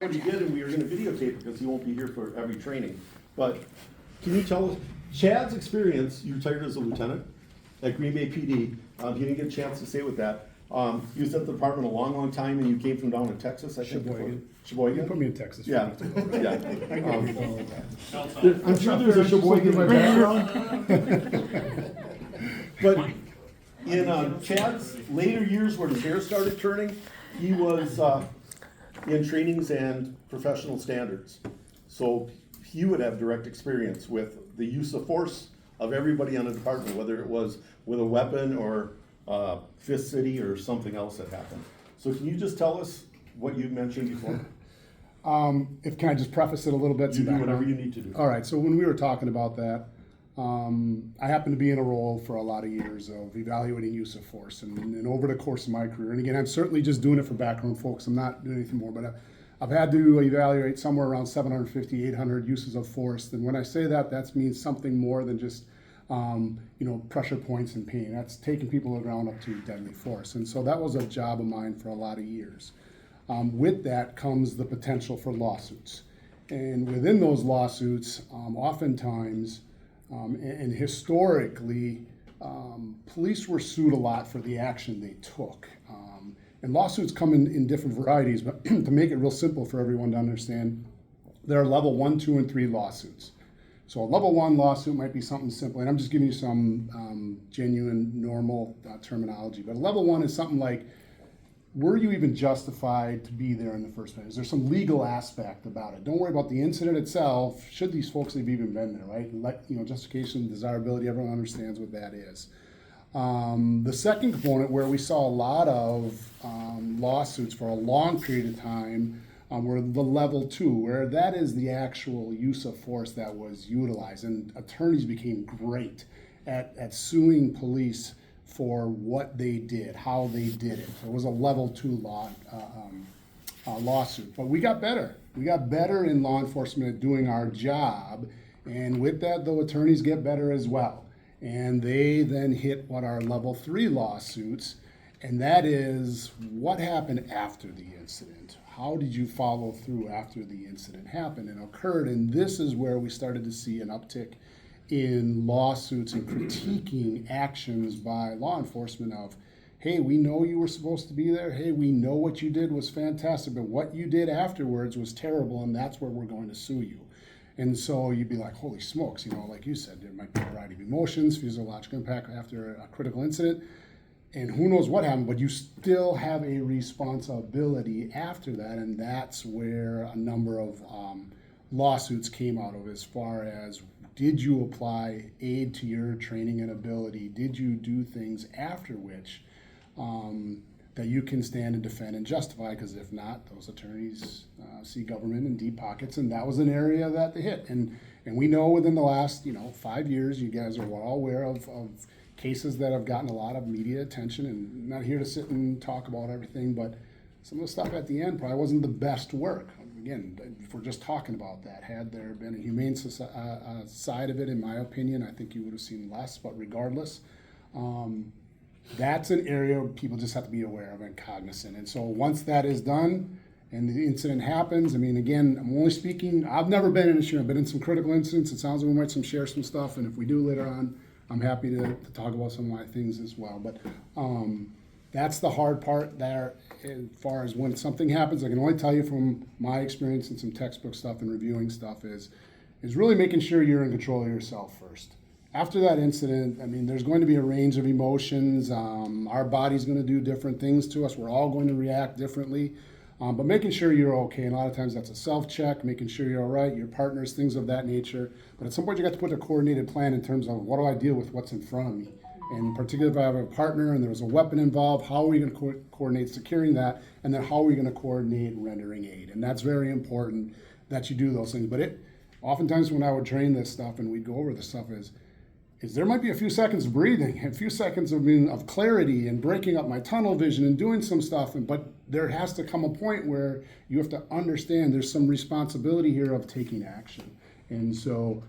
What he did, and we were gonna videotape it because he won't be here for every training. But can you tell us, Chad's experience, you retired as a lieutenant at Green Bay PD. He didn't get a chance to stay with that. He was at the department a long, long time, and you came from down in Texas, I think. Sheboygan. Sheboygan? You put me in Texas. Yeah, yeah. I get people all the time. I'm sure there's a Sheboygan. My background. But in Chad's later years where his hair started turning, he was in trainings and professional standards. So he would have direct experience with the use of force of everybody on the department, whether it was with a weapon or Fifth City or something else that happened. So can you just tell us what you mentioned before? If can I just preface it a little bit? You do whatever you need to do. All right. So when we were talking about that, I happened to be in a role for a lot of years of evaluating use of force, and over the course of my career, and again, I'm certainly just doing it for background folks. I'm not doing anything more, but I've had to evaluate somewhere around 750, 800 uses of force. And when I say that, that means something more than just pressure points and pain. That's taking people to the ground up to deadly force. And so that was a job of mine for a lot of years. With that comes the potential for lawsuits. And within those lawsuits, oftentimes, and historically, police were sued a lot for the action they took. And lawsuits come in different varieties, but to make it real simple for everyone to understand, there are level 1, 2, and 3 lawsuits. So a level 1 lawsuit might be something simple, and I'm just giving you some genuine, normal terminology. But a level 1 is something like, were you even justified to be there in the first place? Is there some legal aspect about it? Don't worry about the incident itself. Should these folks have even been there, right? Justification, desirability, everyone understands what that is. The second component, where we saw a lot of lawsuits for a long period of time, were the level 2, where that is the actual use of force that was utilized. And attorneys became great at suing police for what they did, how they did it. So it was a level 2 lawsuit. But we got better. We got better in law enforcement at doing our job. And with that, though, attorneys get better as well. And they then hit what are level 3 lawsuits. And that is, what happened after the incident? How did you follow through after the incident happened and occurred? And this is where we started to see an uptick in lawsuits and critiquing actions by law enforcement of, hey, we know you were supposed to be there. Hey, we know what you did was fantastic, but what you did afterwards was terrible, and that's where we're going to sue you. And so you'd be like, holy smokes, like you said, there might be a variety of emotions, physiological impact after a critical incident, and who knows what happened, but you still have a responsibility after that, and that's where a number of lawsuits came out of, as far as, did you apply aid to your training and ability? Did you do things after which that you can stand and defend and justify? Because if not, those attorneys see government in deep pockets, and that was an area that they hit. And we know within the last 5 years, you guys are well aware of cases that have gotten a lot of media attention. And I'm not here to sit and talk about everything, but some of the stuff at the end probably wasn't the best work. Again, if we're just talking about that, had there been a humane side of it, in my opinion, I think you would have seen less. But regardless, that's an area people just have to be aware of and cognizant. And so once that is done and the incident happens, again, I'm only speaking, I've never been in a shooting, I've been in some critical incidents. It sounds like we might share some stuff, and if we do later on, I'm happy to talk about some of my things as well. But that's the hard part there. As far as when something happens, I can only tell you from my experience and some textbook stuff and reviewing stuff is really making sure you're in control of yourself first. After that incident, there's going to be a range of emotions. Our body's going to do different things to us. We're all going to react differently. But making sure you're okay, and a lot of times that's a self-check, making sure you're all right, your partners, things of that nature. But at some point you got to put a coordinated plan in terms of, what do I deal with what's in front of me? And particularly if I have a partner and there's a weapon involved, how are we going to coordinate securing that? And then how are we going to coordinate rendering aid? And that's very important that you do those things. But oftentimes when I would train this stuff and we'd go over this stuff is there might be a few seconds of breathing, a few seconds of clarity and breaking up my tunnel vision and doing some stuff. But there has to come a point where you have to understand there's some responsibility here of taking action. And so